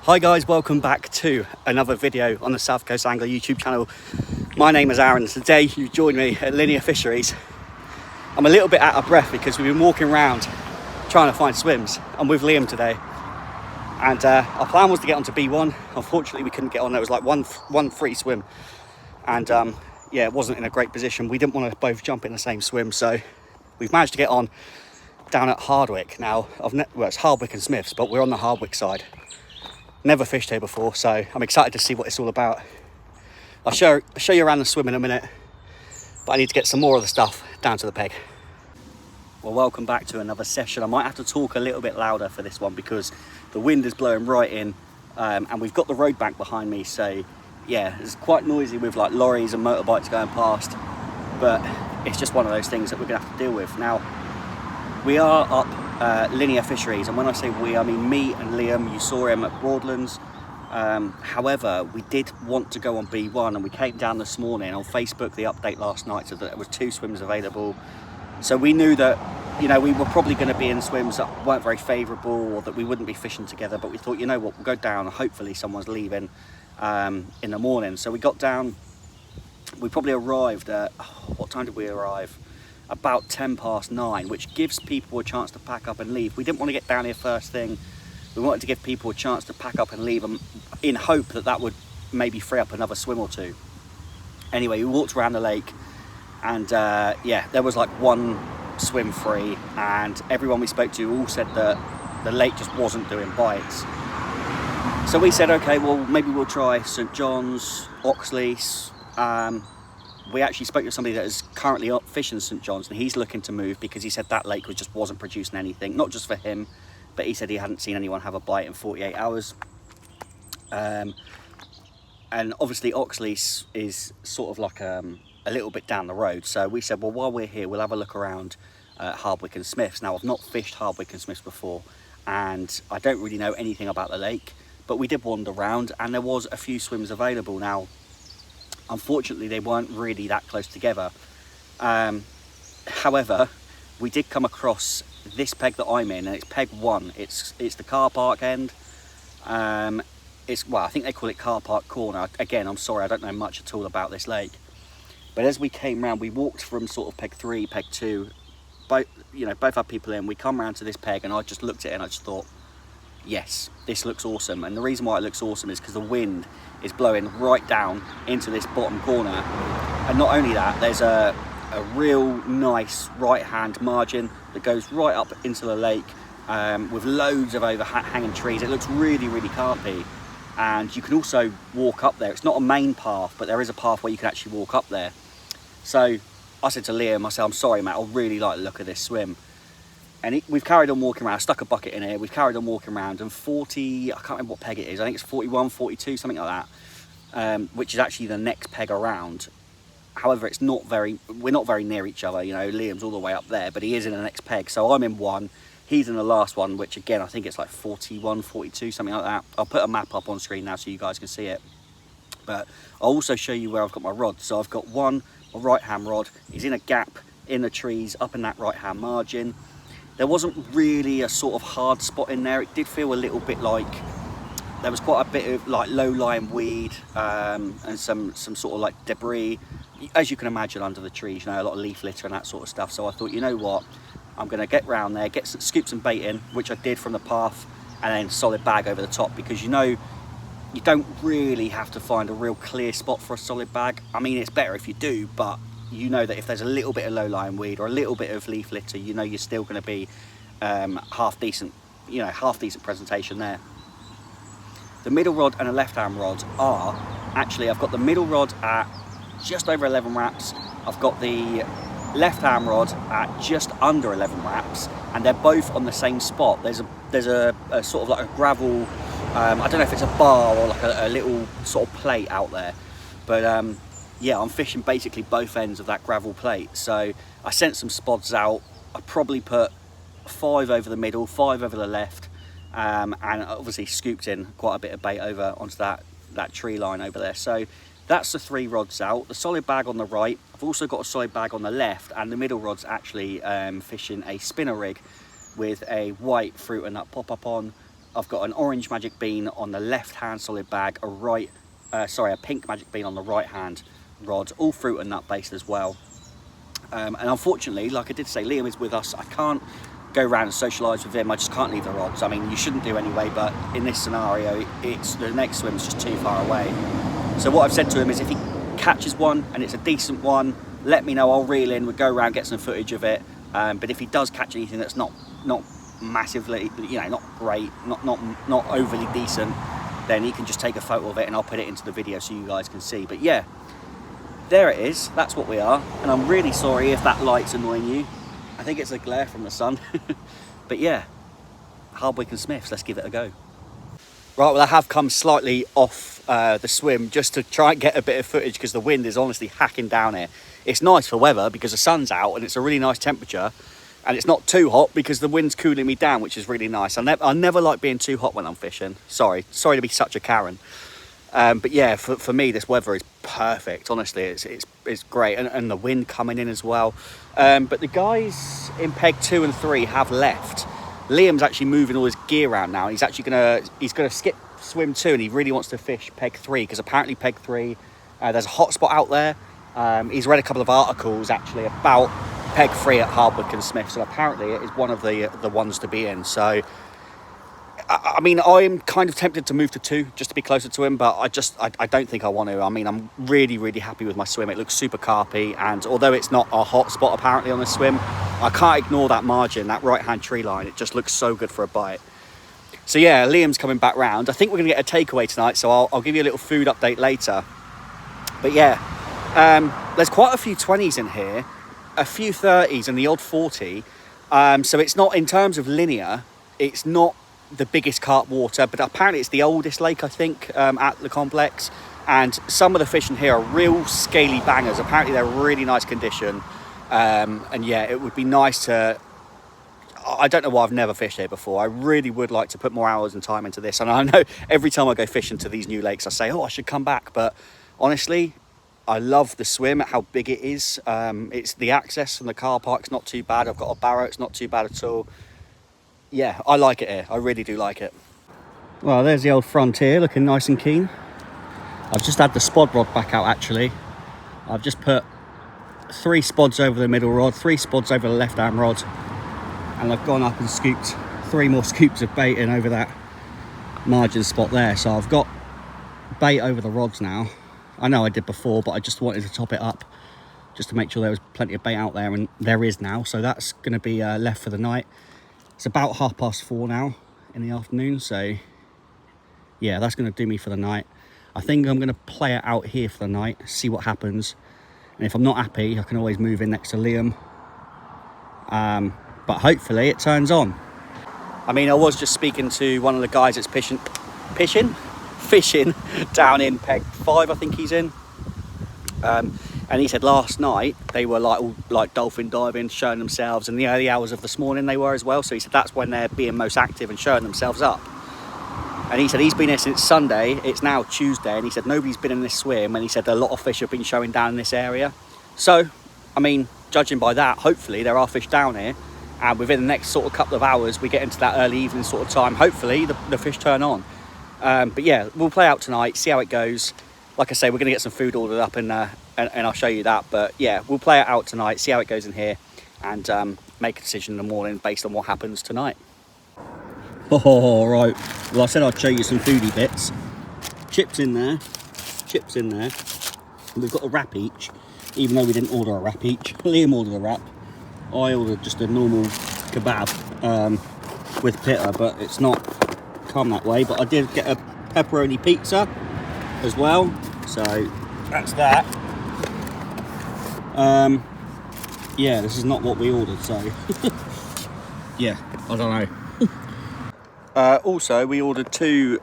Hi guys, welcome back to another video on the South Coast Angler YouTube channel. My name is Aaron. Today you joined me at Linea Fisheries. I'm a little bit out of breath because we've been walking around trying to find swims. I'm with Liam today, and our plan was to get onto B1. Unfortunately we couldn't get on. There was like one free swim, and yeah, it wasn't in a great position. We didn't want to both jump in the same swim, so we've managed to get on down at Hardwick. Now well, it's Hardwick and Smiths, but we're on the Hardwick side. Never fished here before, so I'm excited to see what it's all about. I'll show you around the swim in a minute, but I need to get some more of the stuff down to the peg. Well, welcome back to another session. I might have to talk a little bit louder for this one because the wind is blowing right in, and we've got the road bank behind me, so yeah, it's quite noisy with like lorries and motorbikes going past, but it's just one of those things that we're gonna have to deal with. Now, we are up Linea Fisheries, and when I say we, I mean me and Liam. You saw him at Broadlands. However, we did want to go on B1, and we came down this morning on Facebook. The update last night said that there was 2 swims available, so we knew that, you know, we were probably going to be in swims that weren't very favourable, or that we wouldn't be fishing together. But we thought, you know what, we'll go down and hopefully someone's leaving in the morning. So we got down. We probably arrived at, what time did we arrive? About 9:10, which gives people a chance to pack up and leave. We didn't want to get down here first thing. We wanted to give people a chance to pack up and leave, in hope that that would maybe free up another swim or two. Anyway, we walked around the lake, and yeah, there was like 1 swim free, and everyone we spoke to all said that the lake just wasn't doing bites. So we said, okay, well, maybe we'll try St John's, Oxley's. We actually spoke to somebody that is currently up fishing St John's, and he's looking to move because he said that lake just wasn't producing anything, not just for him, but he said he hadn't seen anyone have a bite in 48 hours. And obviously Oxley's is sort of like a little bit down the road. So we said, well, while we're here, we'll have a look around Hardwick and Smiths. Now, I've not fished Hardwick and Smiths before, and I don't really know anything about the lake, but we did wander around, and there was a few swims available. Now, unfortunately, they weren't really that close together. However, we did come across this peg that I'm in, and it's peg 1. It's the car park end. Well, I think they call it car park corner. Again, I'm sorry, I don't know much at all about this lake. But as we came round, we walked from sort of peg 3, peg 2. Both had people in. We come round to this peg, and I just looked at it and I just thought, yes, this looks awesome. And the reason why it looks awesome is because the wind is blowing right down into this bottom corner. And not only that, there's a real nice right hand margin that goes right up into the lake, with loads of overhanging trees. It looks really, really carpy, and you can also walk up there. It's not a main path, but there is a path where you can actually walk up there. So I said to Liam, I said, I'm sorry mate, I really like the look of this swim. And we've carried on walking around. I stuck a bucket in here. We've carried on walking around, and 40, I can't remember what peg it is. I think it's 41, 42, something like that, which is actually the next peg around. However, we're not very near each other. You know, Liam's all the way up there, but he is in the next peg. So I'm in 1, he's in the last one, which again, I think it's like 41, 42, something like that. I'll put a map up on screen now so you guys can see it. But I'll also show you where I've got my rod. So I've got a right-hand rod. He's in a gap in the trees up in that right-hand margin. There wasn't really a sort of hard spot in there. It did feel a little bit like there was quite a bit of like low-lying weed, and some sort of like debris, as you can imagine, under the trees, you know, a lot of leaf litter and that sort of stuff. So I thought, you know what, I'm going to get round there, scoop some bait in, which I did from the path, and then solid bag over the top, because, you know, you don't really have to find a real clear spot for a solid bag. I mean, it's better if you do, but you know that if there's a little bit of low-lying weed or a little bit of leaf litter, you know you're still going to be half decent presentation there. The middle rod and the left-hand rod are actually, I've got the middle rod at just over 11 wraps. I've got the left-hand rod at just under 11 wraps, and they're both on the same spot. There's a sort of like a gravel, I don't know if it's a bar or like a little sort of plate out there, but yeah, I'm fishing basically both ends of that gravel plate. So I sent some spods out. I probably put 5 over the middle, 5 over the left, and obviously scooped in quite a bit of bait over onto that tree line over there. So that's the 3 rods out. The solid bag on the right. I've also got a solid bag on the left, and the middle rod's actually fishing a spinner rig with a white fruit and nut pop-up on, I've got an orange magic bean on the left hand solid bag, a pink magic bean on the right hand rod, all fruit and nut based as well. And unfortunately, like I did say, Liam is with us. I can't go around and socialise with him. I just can't leave the rods. I mean, you shouldn't do anyway, but in this scenario, the next swim's just too far away. So what I've said to him is if he catches one and it's a decent one, let me know, I'll reel in, we'll go around, get some footage of it. But if he does catch anything that's not massively, you know, not great, not overly decent, then he can just take a photo of it and I'll put it into the video so you guys can see. But yeah, there it is, that's what we are. And I'm really sorry if that light's annoying you. I think it's a glare from the sun. But yeah, Hardwick and Smiths, let's give it a go. Right, well I have come slightly off the swim just to try and get a bit of footage because the wind is honestly hacking down here. It's nice for weather because the sun's out and it's a really nice temperature, and it's not too hot because the wind's cooling me down, which is really nice. I never like being too hot when I'm fishing. Sorry to be such a Karen. But yeah, for me this weather is perfect. Honestly, it's great, and the wind coming in as well. But the guys in peg 2 and 3 have left. Liam's actually moving all his gear around now. He's actually gonna skip swim 2, and he really wants to fish peg 3 because apparently peg 3 there's a hot spot out there. He's read a couple of articles actually about peg 3 at Hardwick and Smiths, and apparently it is one of the ones to be in. So I mean, I'm kind of tempted to move to 2 just to be closer to him, but I don't think I want to. I mean, I'm really happy with my swim. It looks super carpy, and although it's not a hot spot apparently on the swim, I can't ignore that margin, that right hand tree line. It just looks so good for a bite. So yeah, Liam's coming back round. I think we're gonna get a takeaway tonight, so I'll give you a little food update later. But yeah, there's quite a few 20s in here, a few 30s and the odd 40. So it's not, in terms of Linea, it's not the biggest carp water, but apparently it's the oldest lake, I think, at the complex. And some of the fish in here are real scaly bangers. Apparently they're really nice condition. And yeah, it would be nice to, I don't know why I've never fished here before. I really would like to put more hours and time into this. And I know every time I go fishing to these new lakes, I say, oh, I should come back. But honestly, I love the swim, how big it is. It's the access from the car park's not too bad. I've got a barrow, it's not too bad at all. Yeah, I like it here. I really do like it. Well, there's the old Frontier looking nice and keen. I've just had the spod rod back out actually. I've just put 3 spods over the middle rod, 3 spods over the left hand rod, and I've gone up and scooped 3 more scoops of bait in over that margin spot there. So I've got bait over the rods now. I know I did before, but I just wanted to top it up just to make sure there was plenty of bait out there, and there is now. So that's going to be left for the night. It's about 4:30 now in the afternoon, so yeah, that's going to do me for the night. I think I'm going to play it out here for the night, see what happens, and if I'm not happy I can always move in next to Liam, but hopefully it turns on. I mean, I was just speaking to one of the guys that's fishing down in peg 5, I think he's in, and he said last night they were like dolphin diving, showing themselves, and the early hours of this morning they were as well. So he said that's when they're being most active and showing themselves up. And he said he's been here since Sunday, it's now Tuesday, and he said nobody's been in this swim, and he said a lot of fish have been showing down in this area. So I mean, judging by that, hopefully there are fish down here, and within the next sort of couple of hours we get into that early evening sort of time, hopefully the fish turn on. But yeah, we'll play out tonight, see how it goes. Like I say, we're going to get some food ordered up, and I'll show you that. But yeah, we'll play it out tonight, see how it goes in here, and make a decision in the morning based on what happens tonight. Oh, right. Well, I said I'd show you some foodie bits. Chips in there. We've got a wrap each, even though we didn't order a wrap each. Liam ordered a wrap. I ordered just a normal kebab with pitta, but it's not come that way. But I did get a pepperoni pizza as well, so that's that. Yeah, this is not what we ordered, so yeah, I don't know. Also, we ordered 2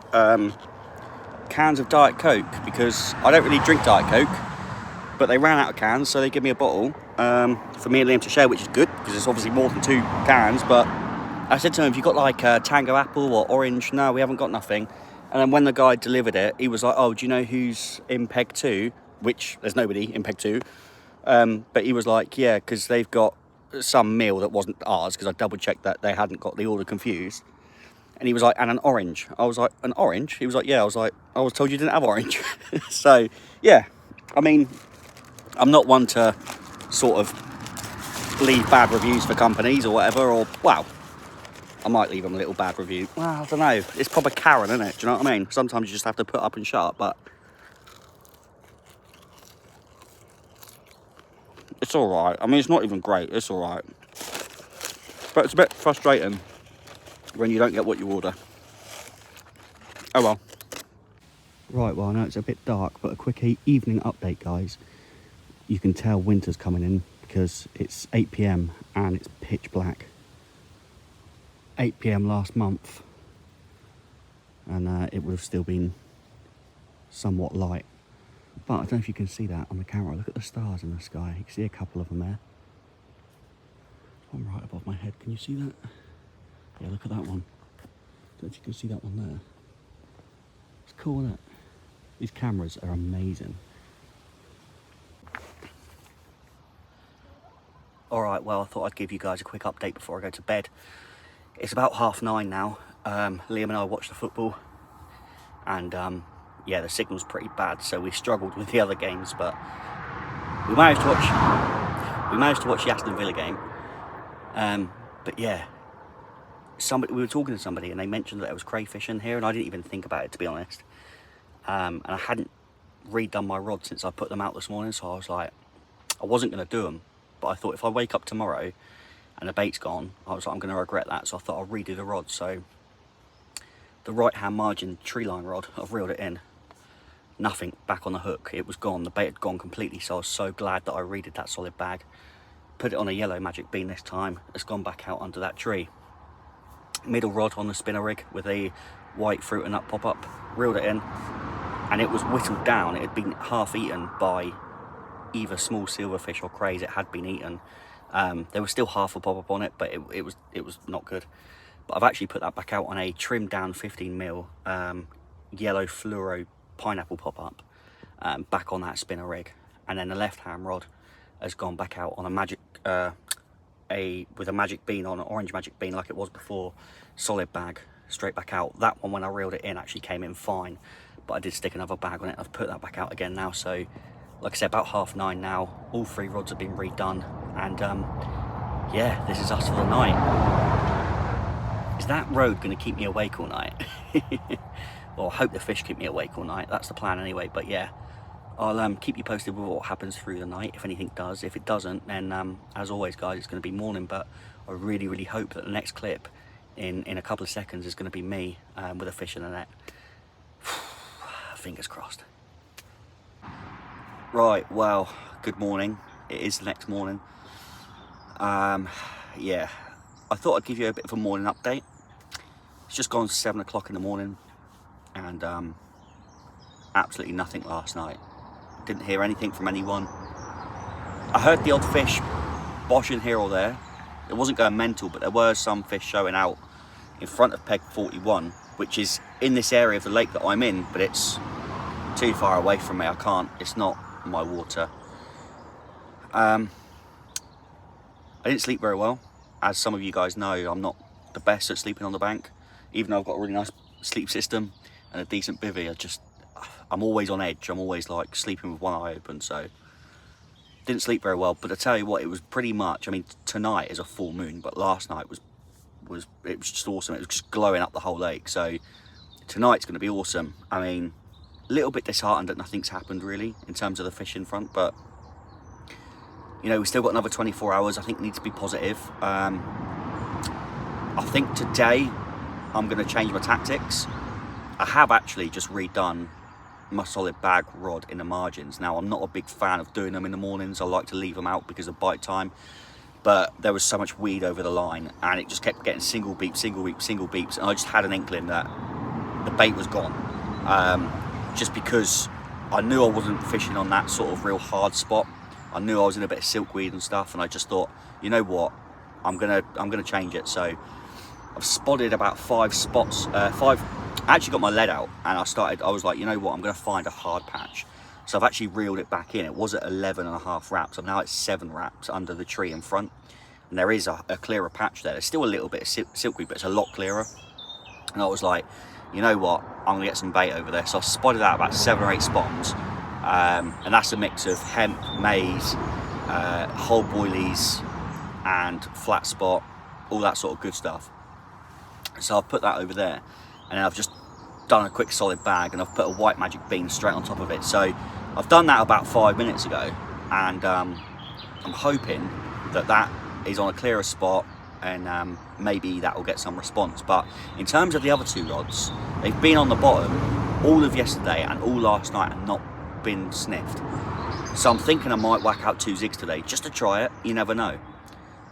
cans of Diet Coke because I don't really drink Diet Coke, but they ran out of cans, so they give me a bottle for me and Liam to share, which is good because it's obviously more than 2 cans. But I said to him, have you got like Tango Apple or Orange? No, we haven't got nothing. And then when the guy delivered it, he was like, oh, do you know who's in peg 2? Which there's nobody in peg 2. But he was like, yeah, because they've got some meal that wasn't ours, because I double checked that they hadn't got the order confused. And he was like, and an orange. I was like, an orange? He was like, yeah. I was like, I was told you didn't have orange. So, yeah. I mean, I'm not one to sort of leave bad reviews for companies or whatever, or, well, I might leave them a little bad review. Well, I don't know. It's proper Karen, isn't it? Do you know what I mean? Sometimes you just have to put up and shut up, but it's all right. I mean, it's not even great. It's all right. But it's a bit frustrating when you don't get what you order. Oh well. Right, well, I know it's a bit dark, but a quick evening update, guys. You can tell winter's coming in because it's 8 PM and it's pitch black. 8 PM last month, and it would have still been somewhat light. But I don't know if you can see that on the camera. Look at the stars in the sky. You can see a couple of them there. One right above my head. Can you see that? Yeah, look at that one. Don't know if you can see that one there. It's cool, isn't it? These cameras are amazing. Alright, well, I thought I'd give you guys a quick update before I go to bed. It's about 9:30 now. Liam and I watched the football, and yeah, the signal's pretty bad, so we struggled with the other games, but we managed to watch the Aston Villa game. But yeah, we were talking to somebody and they mentioned that there was crayfish in here, and I didn't even think about it, to be honest. And I hadn't redone my rod since I put them out this morning, so I was like, I wasn't going to do them, but I thought if I wake up tomorrow and the bait's gone, I was like, I'm going to regret that, so I thought I'll redo the rod. So the right hand margin tree line rod, I've reeled it in, nothing back on the hook, it was gone, the bait had gone completely, so I was so glad that I redid that solid bag. Put it on a yellow magic bean this time, it's gone back out under that tree. Middle rod on the spinner rig with a white fruit and nut pop-up, reeled it in, and it was whittled down. It had been half eaten by either small silverfish or crays. It had been eaten. There was still half a pop-up on it, but it was not good. But I've actually put that back out on a trimmed down 15mm yellow fluoro pineapple pop-up, back on that spinner rig. And then the left hand rod has gone back out on a magic with a magic bean on, an orange magic bean like it was before, solid bag, straight back out. That one, when I reeled it in, actually came in fine, but I did stick another bag on it. I've put that back out again now. So like I said, about 9:30 now, all 3 rods have been redone, and yeah, this is us for the night. Is that road going to keep me awake all night? Well, I hope the fish keep me awake all night. That's the plan anyway. But yeah, I'll keep you posted with what happens through the night, if anything does. If it doesn't, then as always, guys, it's going to be morning. But I really, really hope that the next clip in a couple of seconds is going to be me with a fish in the net. Fingers crossed. Right, well, good morning. It is the next morning. Yeah, I thought I'd give you a bit of a morning update. It's just gone 7 o'clock in the morning, and absolutely nothing last night. Didn't hear anything from anyone. I heard the odd fish boshing here or there. It wasn't going mental, but there were some fish showing out in front of peg 41, which is in this area of the lake that I'm in, but it's too far away from me. I can't, it's not my water. I didn't sleep very well. As some of you guys know, I'm not the best at sleeping on the bank. Even though I've got a really nice sleep system and a decent bivvy, I'm always on edge. I'm always like sleeping with one eye open, so didn't sleep very well. But I tell you what, it was pretty much, I mean, tonight is a full moon, but last night was just awesome. It was just glowing up the whole lake. So tonight's going to be awesome. I mean, a little bit disheartened that nothing's happened really in terms of the fishing front, but you know, we've still got another 24 hours. I think we need to be positive. I think today I'm going to change my tactics. I have actually just redone my solid bag rod in the margins. Now, I'm not a big fan of doing them in the mornings. I like to leave them out because of bite time. But there was so much weed over the line, and it just kept getting single beeps, single beeps, single beeps. And I just had an inkling that the bait was gone. Just because I knew I wasn't fishing on that sort of real hard spot. I knew I was in a bit of silkweed and stuff, and I just thought, you know what, I'm gonna change it. So I've spotted about 5 spots. I actually got my lead out, and I was like, you know what, I'm gonna find a hard patch. So I've actually reeled it back in. It was at 11.5 wraps, and now it's 7 wraps under the tree in front. And there is a clearer patch there. There's still a little bit of silkweed, but it's a lot clearer. And I was like, you know what, I'm gonna get some bait over there. So I spotted out about 7 or 8 spawns, and that's a mix of hemp, maize, whole boilies, and flat spot, all that sort of good stuff. So I've put that over there, and then I've just done a quick solid bag, and I've put a white magic bean straight on top of it. So I've done that about 5 minutes ago, and I'm hoping that that is on a clearer spot, and maybe that will get some response. But in terms of the other 2 rods, they've been on the bottom all of yesterday and all last night and not been sniffed. So I'm thinking I might whack out 2 zigs today just to try it. You never know.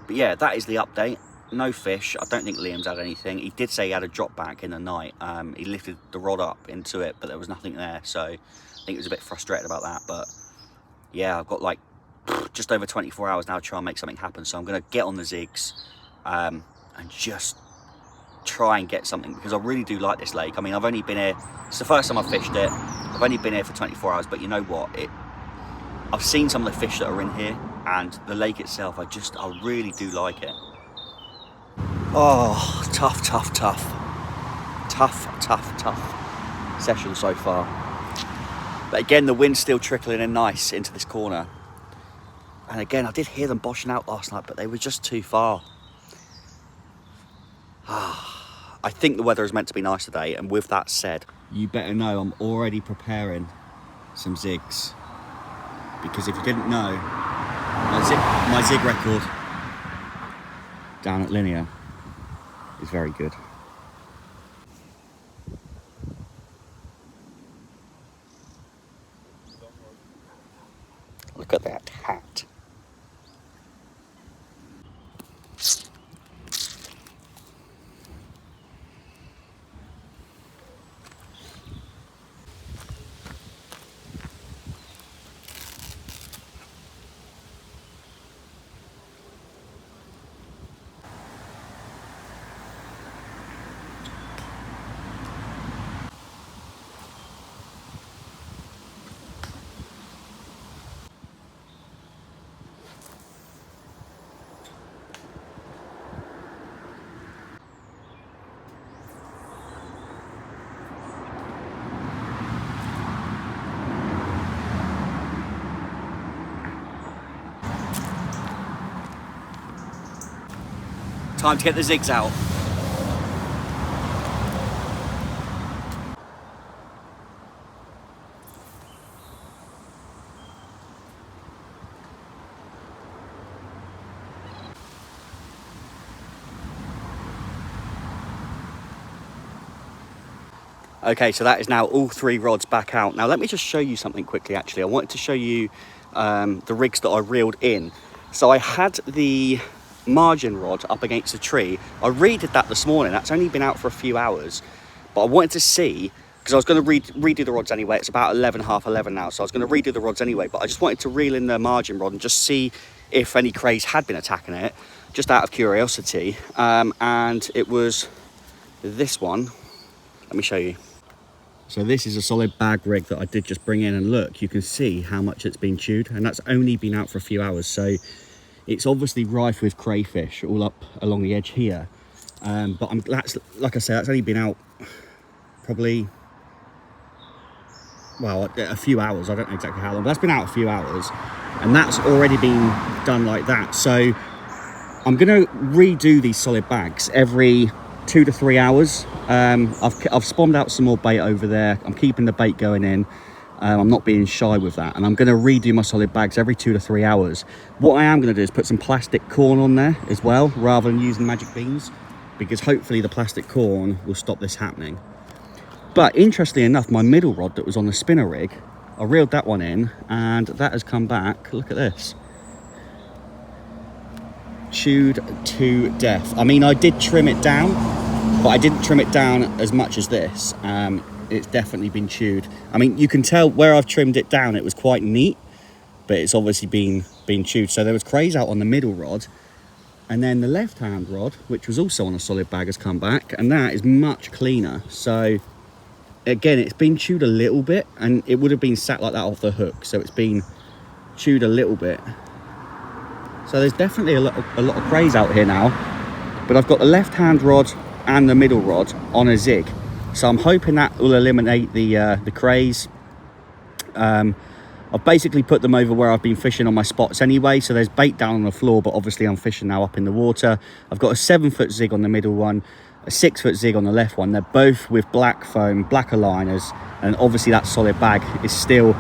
But yeah, that is the update. No fish. I don't think Liam's had anything. He did say he had a drop back in the night. He lifted the rod up into it, but there was nothing there. So I think he was a bit frustrated about that. But yeah, I've got like just over 24 hours now to try and make something happen. So I'm going to get on the zigs and just try and get something, because I really do like this lake. I mean, I've only been here, it's the first time I've fished it. I've only been here for 24 hours, but you know what? I've seen some of the fish that are in here, and the lake itself, I really do like it. Oh, tough session so far. But again, the wind's still trickling in nice into this corner. And again, I did hear them boshing out last night, but they were just too far. I think the weather is meant to be nice today, and with that said, you better know I'm already preparing some zigs. Because if you didn't know, my zig record down at Linea is very good. Look at that hat. Time to get the zigs out. Okay, so that is now all 3 rods back out. Now let me just show you something quickly. Actually, I wanted to show you the rigs that I reeled in. So I had the margin rod up against a tree. I redid that this morning. That's only been out for a few hours, but I wanted to see, because I was going to redo the rods anyway. It's about 11, half 11 now, so I was going to redo the rods anyway, but I just wanted to reel in the margin rod and just see if any crays had been attacking it, just out of curiosity. And it was this one. Let me show you. So this is a solid bag rig that I did just bring in, and look, you can see how much it's been chewed, and that's only been out for a few hours. So it's obviously rife with crayfish all up along the edge here. But that's, like I say, that's only been out probably, well, a few hours. I don't know exactly how long, but that's been out a few hours, and that's already been done like that. So I'm going to redo these solid bags every 2 to 3 hours. I've spawned out some more bait over there. I'm keeping the bait going in. I'm not being shy with that, and I'm going to redo my solid bags every 2 to 3 hours. What I am going to do is put some plastic corn on there as well, rather than using magic beans, because hopefully the plastic corn will stop this happening. But interestingly enough, my middle rod that was on the spinner rig, I reeled that one in, and that has come back. Look at this. Chewed to death. I mean, I did trim it down, but I didn't trim it down as much as this. It's definitely been chewed. I mean, you can tell where I've trimmed it down, it was quite neat, but it's obviously been chewed. So there was crays out on the middle rod, and then the left hand rod, which was also on a solid bag, has come back, and that is much cleaner. So again, it's been chewed a little bit, and it would have been sat like that off the hook, so it's been chewed a little bit. So there's definitely a lot of crays out here now, but I've got the left hand rod and the middle rod on a zig. So I'm hoping that will eliminate the crays. I've basically put them over where I've been fishing on my spots anyway, so there's bait down on the floor, but obviously I'm fishing now up in the water. I've got a 7-foot zig on the middle one, a 6-foot zig on the left one. They're both with black foam, black aligners, and obviously that solid bag is still.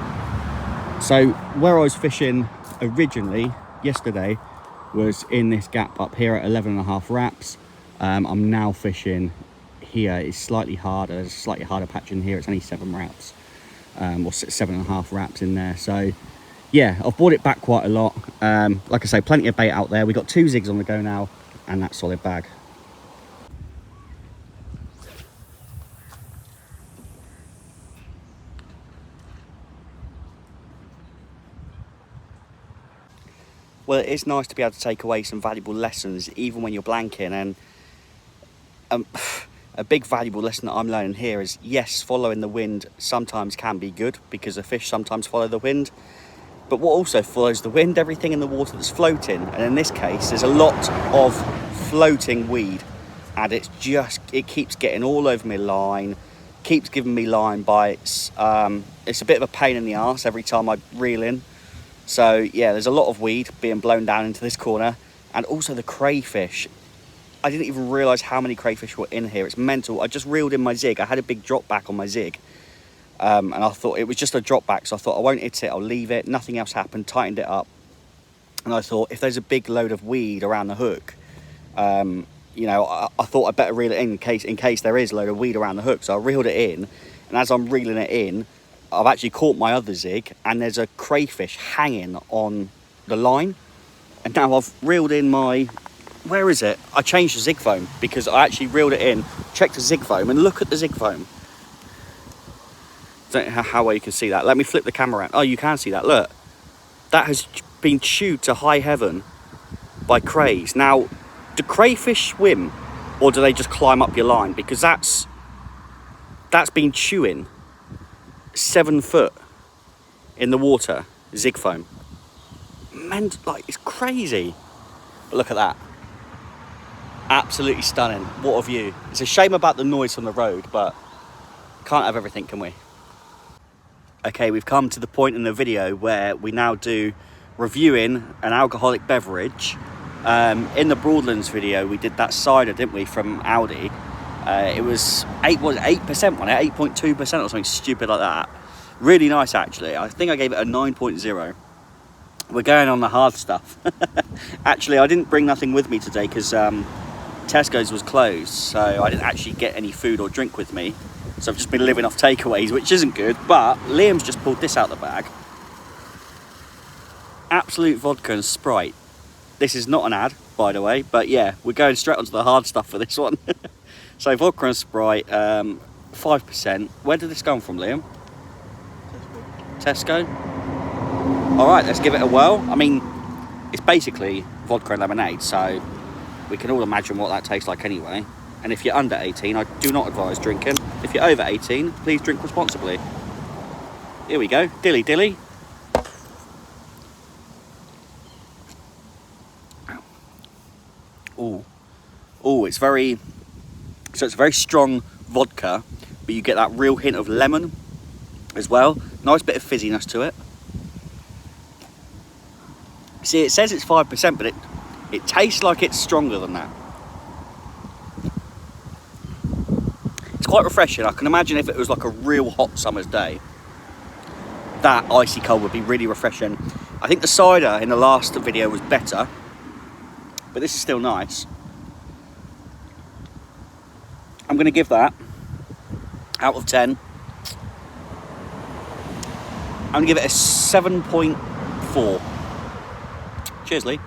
So where I was fishing originally yesterday was in this gap up here at 11.5 wraps. I'm now fishing here. It's slightly harder. There's a slightly harder patch in here. It's only 7 wraps. Or 7.5 wraps in there. So yeah, I've brought it back quite a lot. Like I say, plenty of bait out there. We've got 2 zigs on the go now and that solid bag. Well, it is nice to be able to take away some valuable lessons even when you're blanking, and a big valuable lesson that I'm learning here is, yes, following the wind sometimes can be good because the fish sometimes follow the wind. But what also follows the wind? Everything in the water that's floating. And in this case, there's a lot of floating weed. And it keeps getting all over my line, keeps giving me line bites. It's a bit of a pain in the arse every time I reel in. So yeah, there's a lot of weed being blown down into this corner. And also the crayfish. I didn't even realise how many crayfish were in here. It's mental. I just reeled in my zig. I had a big drop back on my zig. And I thought it was just a drop back. So I thought I won't hit it. I'll leave it. Nothing else happened. Tightened it up. And I thought if there's a big load of weed around the hook, you know, I thought I'd better reel it in case there is a load of weed around the hook. So I reeled it in. And as I'm reeling it in, I've actually caught my other zig. And there's a crayfish hanging on the line. And now I've reeled in my... Where is it? I changed the zig foam because I actually reeled it in, checked the zig foam, and look at the zig foam. Don't know how well you can see that. Let me flip the camera around. Oh, you can see that. Look. That has been chewed to high heaven by crays. Now, do crayfish swim or do they just climb up your line? Because that's been chewing 7 foot in the water, zig foam. Man, like, it's crazy. But look at that. Absolutely stunning. What a view. It's a shame about the noise from the road, but can't have everything, can we? Okay, we've come to the point in the video where we now do reviewing an alcoholic beverage. In the Broadlands video, we did that cider, didn't we, from Aldi. It was 8%, wasn't it? 8.2% or something stupid like that. Really nice, actually. I think I gave it a 9.0. We're going on the hard stuff. Actually, I didn't bring nothing with me today because Tesco's was closed, so I didn't actually get any food or drink with me. So I've just been living off takeaways, which isn't good. But Liam's just pulled this out the bag. Absolute vodka and Sprite. This is not an ad, by the way, but yeah, we're going straight onto the hard stuff for this one. So vodka and Sprite, 5%. Where did this come from, Liam? Tesco. All right, let's give it a whirl. I mean, it's basically vodka and lemonade, so we can all imagine what that tastes like anyway. And if you're under 18, I do not advise drinking. If you're over 18, please drink responsibly. Here we go, dilly dilly. Oh, it's very strong vodka, but you get that real hint of lemon as well. Nice bit of fizziness to it. See, it says it's 5%, but it tastes like it's stronger than that. It's quite refreshing. I can imagine if it was like a real hot summer's day, that icy cold would be really refreshing. I think the cider in the last video was better, but this is still nice. I'm going to give that, out of 10, I'm going to give it a 7.4. Cheers, Lee.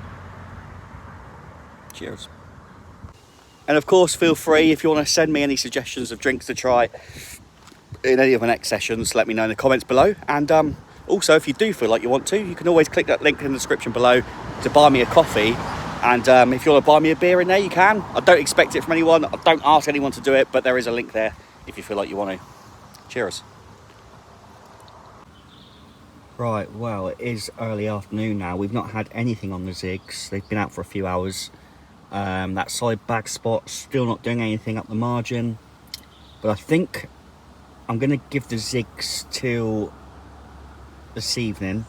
Cheers. And of course, feel free, if you want to send me any suggestions of drinks to try in any of my next sessions, let me know in the comments below. And also, if you do feel like you want to, you can always click that link in the description below to buy me a coffee. And if you want to buy me a beer in there, you can. I don't expect it from anyone. I don't ask anyone to do it, but there is a link there if you feel like you want to. Cheers. Right, well, it is early afternoon now. We've not had anything on the Zigs. They've been out for a few hours. That solid bag spot, still not doing anything up the margin. But I think I'm going to give the Zigs till this evening.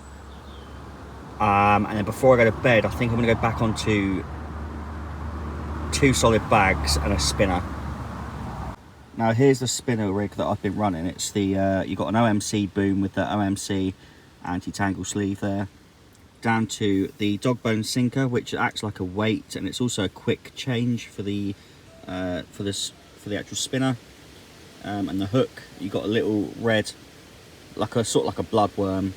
And then before I go to bed, I think I'm going to go back onto 2 solid bags and a spinner. Now here's the spinner rig that I've been running. It's the you've got an OMC boom with the OMC anti-tangle sleeve there, down to the dog bone sinker, which acts like a weight, and it's also a quick change for the actual spinner. And the hook, you've got a little red, like a sort of like a bloodworm,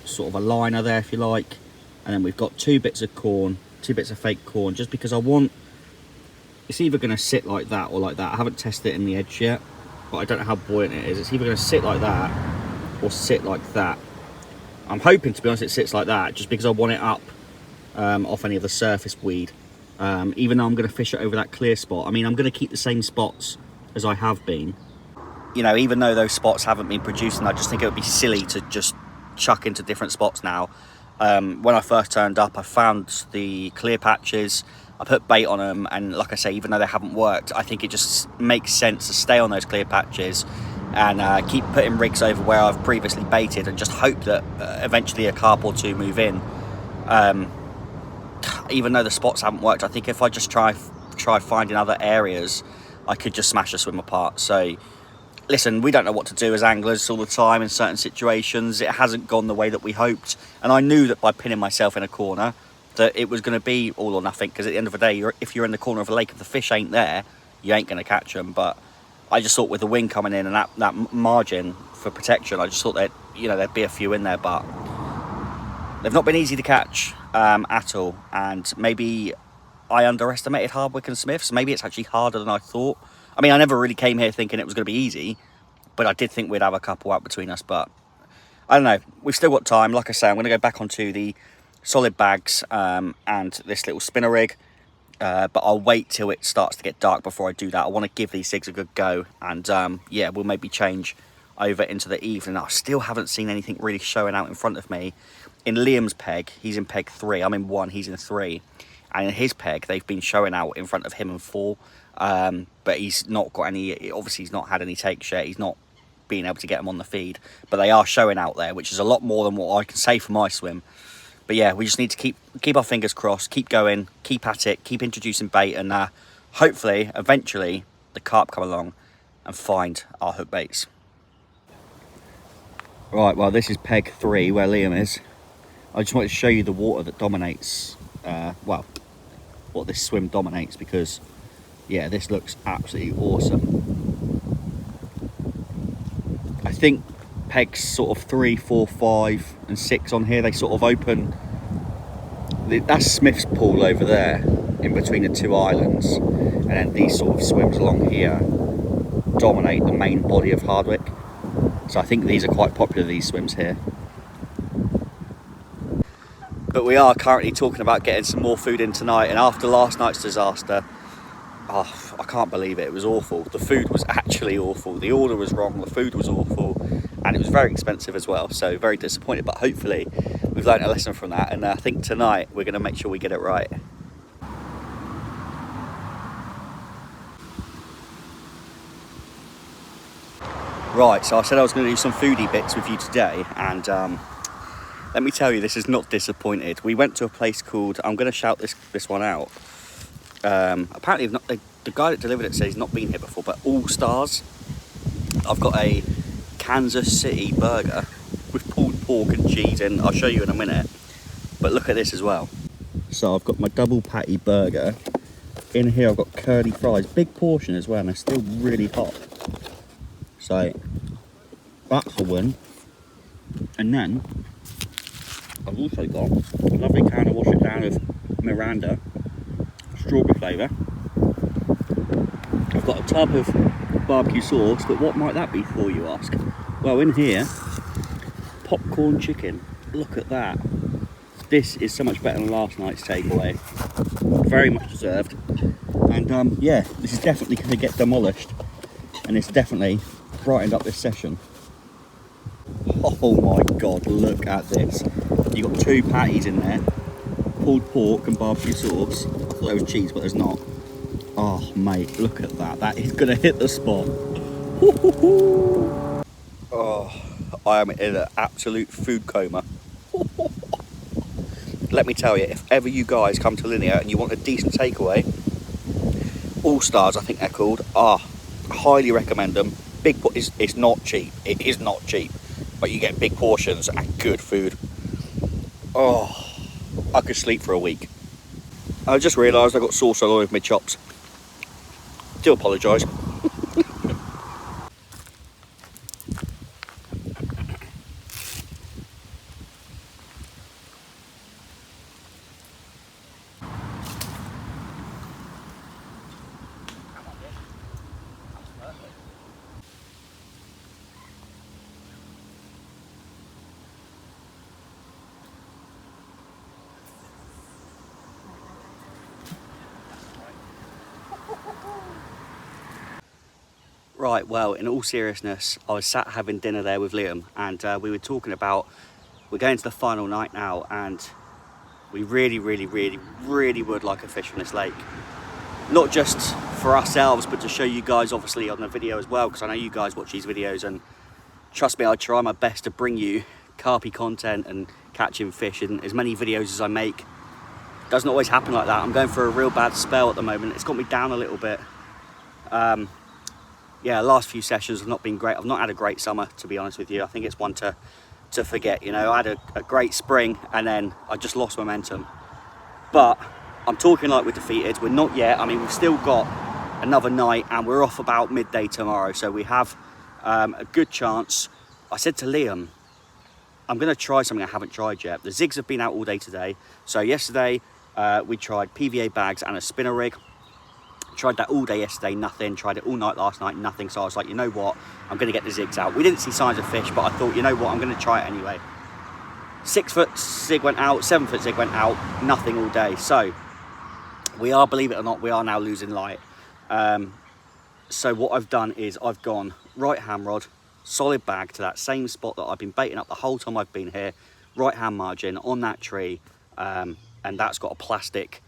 sort of a liner there if you like. And then we've got 2 bits of corn, 2 bits of fake corn, just because I want, it's either going to sit like that or like that. I haven't tested it in the edge yet, but I don't know how buoyant it is. It's either going to sit like that or sit like that. I'm hoping, to be honest, it sits like that, just because I want it up off any of the surface weed. Even though I'm going to fish it over that clear spot. I mean, I'm going to keep the same spots as I have been. You know, even though those spots haven't been producing, I just think it would be silly to just chuck into different spots now. When I first turned up, I found the clear patches, I put bait on them, and like I say, even though they haven't worked, I think it just makes sense to stay on those clear patches and keep putting rigs over where I've previously baited, and just hope that eventually a carp or 2 move in. Even though the spots haven't worked, I think if I just try finding other areas, I could just smash a swim apart. So listen, we don't know what to do as anglers all the time in certain situations. It hasn't gone the way that we hoped, and I knew that by pinning myself in a corner that it was going to be all or nothing, because at the end of the day, if you're in the corner of a lake, if the fish ain't there, you ain't going to catch them. But I just thought with the wind coming in and that margin for protection, I just thought that, you know, there'd be a few in there, but they've not been easy to catch at all. And maybe I underestimated Hardwick and Smiths. Maybe it's actually harder than I thought. I mean, I never really came here thinking it was going to be easy, but I did think we'd have a couple out between us. But I don't know, we've still got time. Like I say, I'm going to go back onto the solid bags and this little spinner rig, but I'll wait till it starts to get dark before I do that. I want to give these Zigs a good go, and yeah, we'll maybe change over into the evening. I still haven't seen anything really showing out in front of me. In Liam's peg, he's in peg 3, I'm in 1, he's in 3, and in his peg they've been showing out in front of him in 4, but he's not got any, obviously he's not had any takes yet, he's not being able to get them on the feed, but they are showing out there, which is a lot more than what I can say for my swim. But yeah, we just need to keep our fingers crossed, keep going, keep at it, keep introducing bait, and hopefully, eventually, the carp come along and find our hook baits. Right, well, this is peg 3 where Liam is. I just wanted to show you the water that dominates, well, what this swim dominates, because, yeah, this looks absolutely awesome. I think pegs sort of 3, 4, 5 and 6 on here, they sort of open, that's Smith's pool over there in between the 2 islands, and then these sort of swims along here dominate the main body of Hardwick. So I think these are quite popular, these swims here. But we are currently talking about getting some more food in tonight, and after last night's disaster, oh, I can't believe it, it was awful. The food was actually awful, the order was wrong, the food was awful, and it was very expensive as well, so very disappointed. But hopefully we've learned a lesson from that, and I think tonight we're going to make sure we get it right. Right, so I said I was going to do some foodie bits with you today, and let me tell you, this is not disappointed. We went to a place called, I'm going to shout this one out, apparently the guy that delivered it says he's not been here before, but All Stars. I've got a Kansas City burger with pulled pork and cheese in. I'll show you in a minute, but look at this as well. So I've got my double patty burger. In here I've got curly fries, big portion as well, and they're still really hot. So that's a win. And then I've also got a lovely can of Wash It Down of Miranda, strawberry flavour. I've got a tub of barbecue sauce, but what might that be for, you ask? Well, in here, popcorn chicken. Look at that. This is so much better than last night's takeaway. Very much deserved. And yeah, this is definitely going to get demolished, and it's definitely brightened up this session. Oh my god, look at this. You've got 2 patties in there, pulled pork and barbecue sauce. I thought there was cheese, but there's not. Oh, mate, look at that. That is going to hit the spot. Oh, I am in an absolute food coma. Let me tell you, if ever you guys come to Linea and you want a decent takeaway, All Stars, I think they're called, highly recommend them. It's not cheap. It is not cheap, but you get big portions and good food. Oh, I could sleep for a week. I just realised I got sauce all over my chops. Do apologise. Right, well, in all seriousness, I was sat having dinner there with Liam, and we were talking about, we're going to the final night now, and we really would like a fish on this lake. Not just for ourselves, but to show you guys, obviously, on the video as well, because I know you guys watch these videos, and trust me, I try my best to bring you carpy content and catching fish in as many videos as I make. It doesn't always happen like that. I'm going through a real bad spell at the moment. It's got me down a little bit. Yeah, last few sessions have not been great. I've not had a great summer, to be honest with you. I think it's one to forget. You know, I had a great spring and then I just lost momentum. But I'm talking like we're defeated. We're not yet. I mean, we've still got another night and we're off about midday tomorrow. So we have a good chance. I said to Liam, I'm going to try something I haven't tried yet. The Zigs have been out all day today. So yesterday we tried PVA bags and a spinner rig. Tried that all day yesterday, nothing. Tried it all night last night, nothing. So I was like, you know what? I'm going to get the Zigs out. We didn't see signs of fish, but I thought, you know what? I'm going to try it anyway. 6 foot Zig went out, 7 foot Zig went out, nothing all day. So we are, believe it or not, we are now losing light. So what I've done is I've gone right hand rod, solid bag to that same spot that I've been baiting up the whole time I've been here. Right hand margin on that tree, and that's got a plastic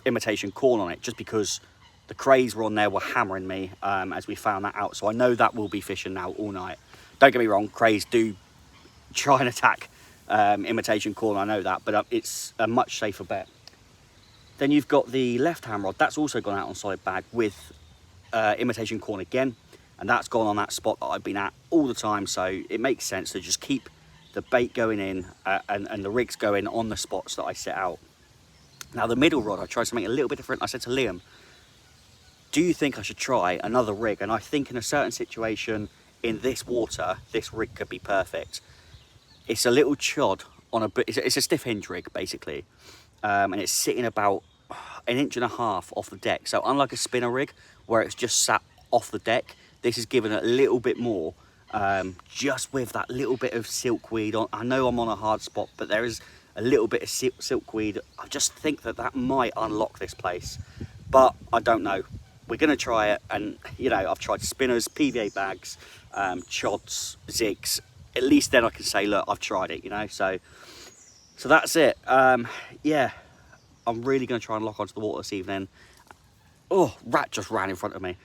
imitation corn on it, just because the crays were on there, were hammering me as we found that out. So I know that will be fishing now all night. Don't get me wrong, crays do try and attack imitation corn, I know that, but it's a much safer bet. Then you've got the left hand rod, that's also gone out on solid bag with imitation corn again, and that's gone on that spot that I've been at all the time. So it makes sense to just keep the bait going in and the rigs going on the spots that I set out. Now the middle rod, I tried something a little bit different. I said to Liam, do you think I should try another rig? And I think in a certain situation in this water, this rig could be perfect. It's a little chod on it's a stiff hinge rig basically, and it's sitting about 1.5 inches off the deck. So unlike a spinner rig where it's just sat off the deck, this is given a little bit more, just with that little bit of silkweed on. I know I'm on a hard spot, but there is a little bit of silkweed. I just think that might unlock this place, but I don't know. We're going to try it, and you know, I've tried spinners, PVA bags, chods, zigs. At least then I can say, look, I've tried it, you know. So that's it. Yeah, I'm really going to try and lock onto the water this evening. Oh, rat just ran in front of me.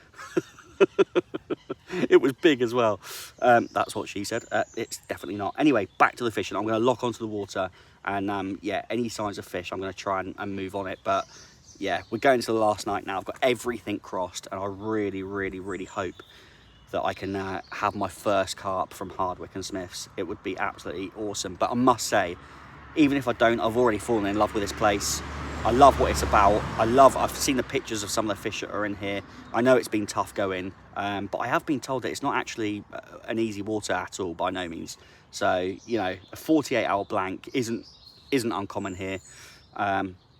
It was big as well. That's what she said. It's definitely not. Anyway, back to the fishing. I'm going to lock onto the water, and yeah, any signs of fish, I'm going to try and move on it. But yeah, we're going to the last night now. I've got everything crossed, and I really hope that I can have my first carp from Hardwick and Smiths. It would be absolutely awesome. But I must say, even if I don't, I've already fallen in love with this place. I love what it's about. I've seen the pictures of some of the fish that are in here. I know it's been tough going, but I have been told that it's not actually an easy water at all, by no means. So, you know, a 48-hour blank isn't uncommon here.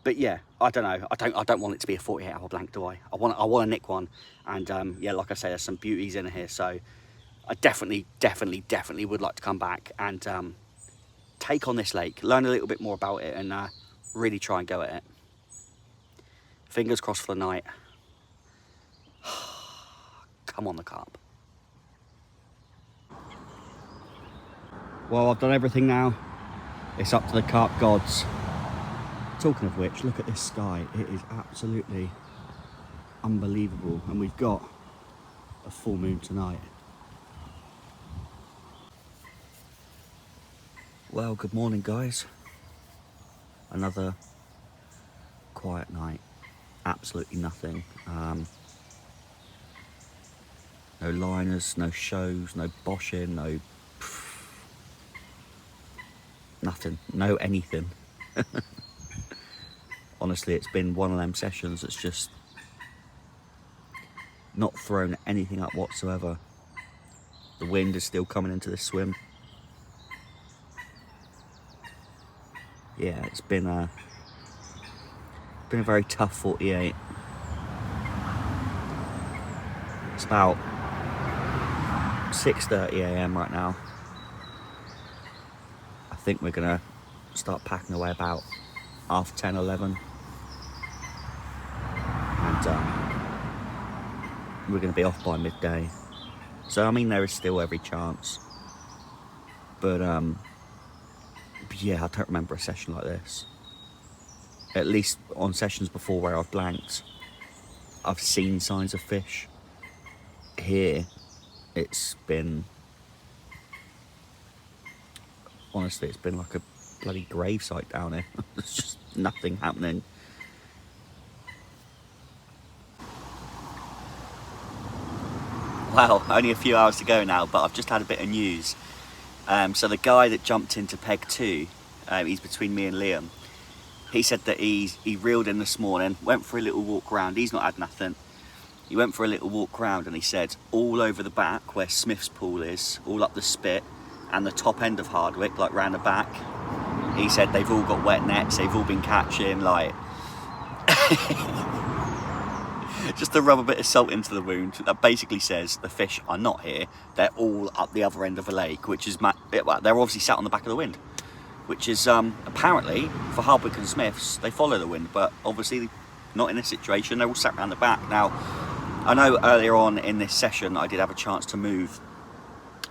But yeah, I don't know. I don't want it to be a 48-hour blank, do I? I want to nick one. And yeah, like I say, there's some beauties in here. So I definitely would like to come back and take on this lake, learn a little bit more about it, and really try and go at it. Fingers crossed for the night. Come on, the carp. Well, I've done everything now. It's up to the carp gods. Talking of which, look at this sky. It is absolutely unbelievable, and we've got a full moon tonight. Well, good morning, guys. Another quiet night. Absolutely nothing. No liners, no shows, no boshing, no nothing, no anything. Honestly, it's been one of them sessions that's just not thrown anything up whatsoever. The wind is still coming into this swim. Yeah, it's been a very tough 48. It's about 6:30 a.m. right now. I think we're gonna start packing away about 10:30, 11, and we're gonna be off by midday. So I mean, there is still every chance, but yeah, I don't remember a session like this. At least on sessions before where I've blanked, I've seen signs of fish. Here, it's been, honestly, it's been like a bloody gravesite down here. There's just nothing happening. Well, only a few hours to go now, but I've just had a bit of news. So the guy that jumped into peg 2, he's between me and Liam. He said that he reeled in this morning, went for a little walk round. He's not had nothing. He went for a little walk round, and he said all over the back where Smith's pool is, all up the spit and the top end of Hardwick, like round the back, he said they've all got wet nets, they've all been catching, like just to rub a bit of salt into the wound. That basically says the fish are not here, they're all up the other end of the lake, which is, well, they're obviously sat on the back of the wind, which is apparently for Hardwick and Smiths, they follow the wind, but obviously not in this situation. They're all sat around the back. Now, I know earlier on in this session I did have a chance to move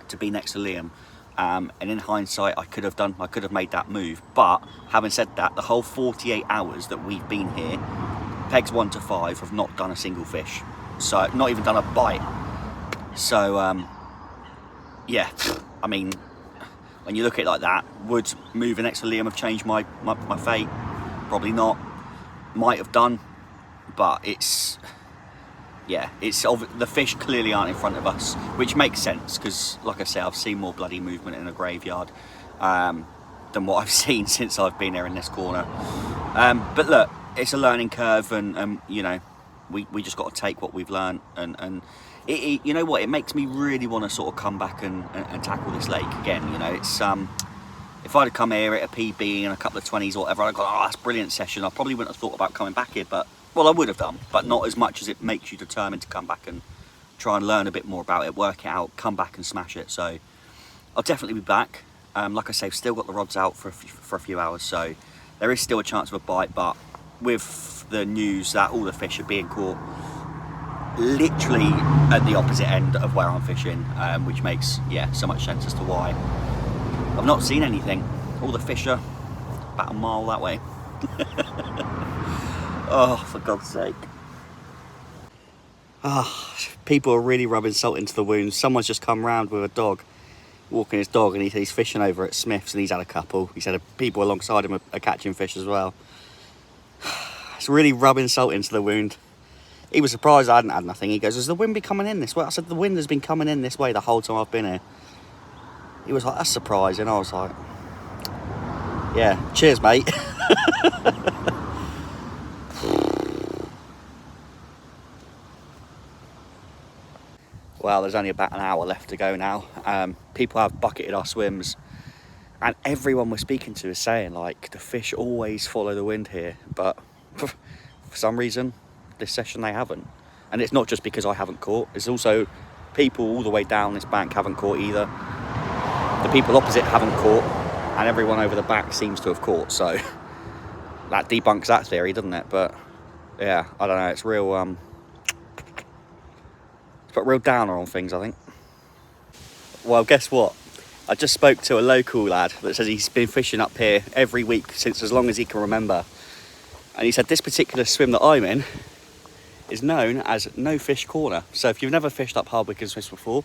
to be next to Liam, and in hindsight I could have made that move, but having said that, the whole 48 hours that we've been here, pegs 1 to 5 have not done a single fish, so not even done a bite. So yeah, I mean, when you look at it like that, would moving next to Liam have changed my fate? Probably not. Might have done, but it's, yeah, it's the fish clearly aren't in front of us, which makes sense because, like I say, I've seen more bloody movement in a graveyard than what I've seen since I've been here in this corner. But look, it's a learning curve, and you know, we just got to take what we've learned, and it, you know what, it makes me really want to sort of come back and tackle this lake again. You know, it's if I'd have come here at a PB and a couple of 20s or whatever, I'd have gone, oh, that's a brilliant session. I probably wouldn't have thought about coming back here, but, well, I would have done, but not as much as it makes you determined to come back and try and learn a bit more about it, work it out, come back and smash it. So I'll definitely be back. Like I say, I've still got the rods out for a few hours, so there is still a chance of a bite, but with the news that all the fish are being caught literally at the opposite end of where I'm fishing, which makes, yeah, so much sense as to why I've not seen anything. All the fish are about a mile that way. Oh, for God's sake. People are really rubbing salt into the wounds. Someone's just come round with a dog, walking his dog, and he's fishing over at Smiths, and he's had a couple. He's had people alongside him are catching fish as well. It's really rubbing salt into the wound. He was surprised I hadn't had nothing. He goes, has the wind been coming in this way? I said, the wind has been coming in this way the whole time I've been here. He was like, that's surprising. I was like, yeah, cheers, mate. Well, there's only about an hour left to go now. People have bucketed our swims, and everyone we're speaking to is saying, like, the fish always follow the wind here, but for some reason this session they haven't. And it's not just because I haven't caught, it's also people all the way down this bank haven't caught either. The people opposite haven't caught, and everyone over the back seems to have caught, so that debunks that theory, doesn't it? But yeah, I don't know, it's real it's put a real downer on things, I think. Well, guess what? I just spoke to a local lad that says he's been fishing up here every week since as long as he can remember. And he said this particular swim that I'm in is known as No Fish Corner. So if you've never fished up Hardwick and Smiths before,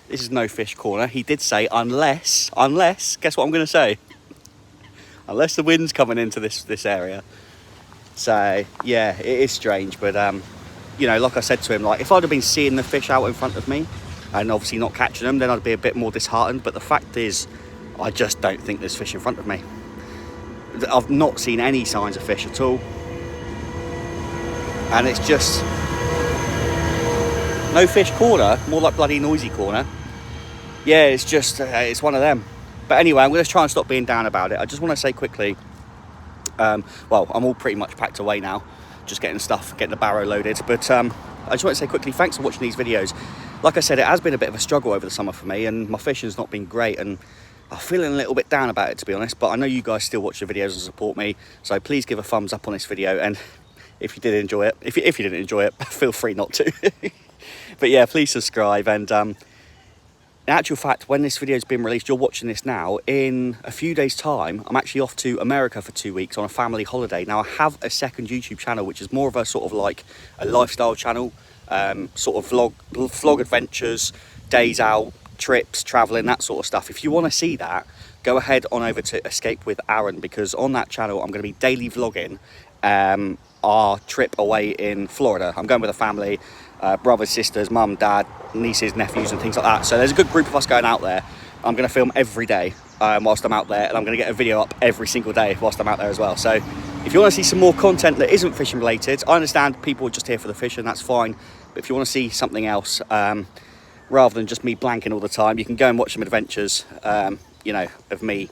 this is No Fish Corner. He did say unless, guess what I'm going to say? Unless the wind's coming into this area. So yeah, it is strange, but you know, like I said to him, like if I'd have been seeing the fish out in front of me and obviously not catching them, then I'd be a bit more disheartened. But the fact is, I just don't think there's fish in front of me. I've not seen any signs of fish at all, and it's just No Fish Corner, more like bloody Noisy Corner. Yeah, it's just it's one of them. But anyway, I'm going to try and stop being down about it. I just want to say quickly, well, I'm all pretty much packed away now, just getting the barrow loaded. But I just want to say quickly, thanks for watching these videos. Like I said, it has been a bit of a struggle over the summer for me, and my fishing's not been great, and I'm feeling a little bit down about it, to be honest. But I know you guys still watch the videos and support me, so please give a thumbs up on this video. And if you did enjoy it, if you didn't enjoy it, feel free not to. But yeah, please subscribe. And in actual fact, when this video's been released, you're watching this now, in a few days time I'm actually off to America for 2 weeks on a family holiday. Now I have a second YouTube channel which is more of a sort of like a lifestyle channel, sort of vlog adventures, days out, trips, traveling, that sort of stuff. If you want to see that, go ahead on over to Escape with Aaron, because on that channel I'm going to be daily vlogging our trip away in Florida. I'm going with a family, brothers, sisters, mum, dad, nieces, nephews and things like that. So there's a good group of us going out there. I'm going to film every day whilst I'm out there, and I'm going to get a video up every single day whilst I'm out there as well. So if you want to see some more content that isn't fishing related, I understand people are just here for the fish and that's fine, but if you want to see something else rather than just me blanking all the time, you can go and watch some adventures, you know, of me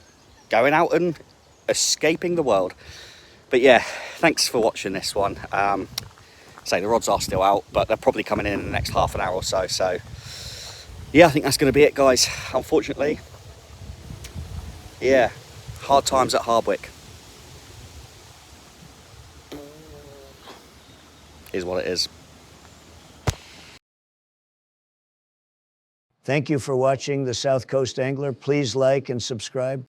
going out and escaping the world. But yeah, thanks for watching this one. Say the rods are still out, but they're probably coming in the next half an hour or so. So yeah, I think that's going to be it, guys. Unfortunately, yeah, hard times at Hardwick is what it is. Thank you for watching The South Coast Angler. Please like and subscribe.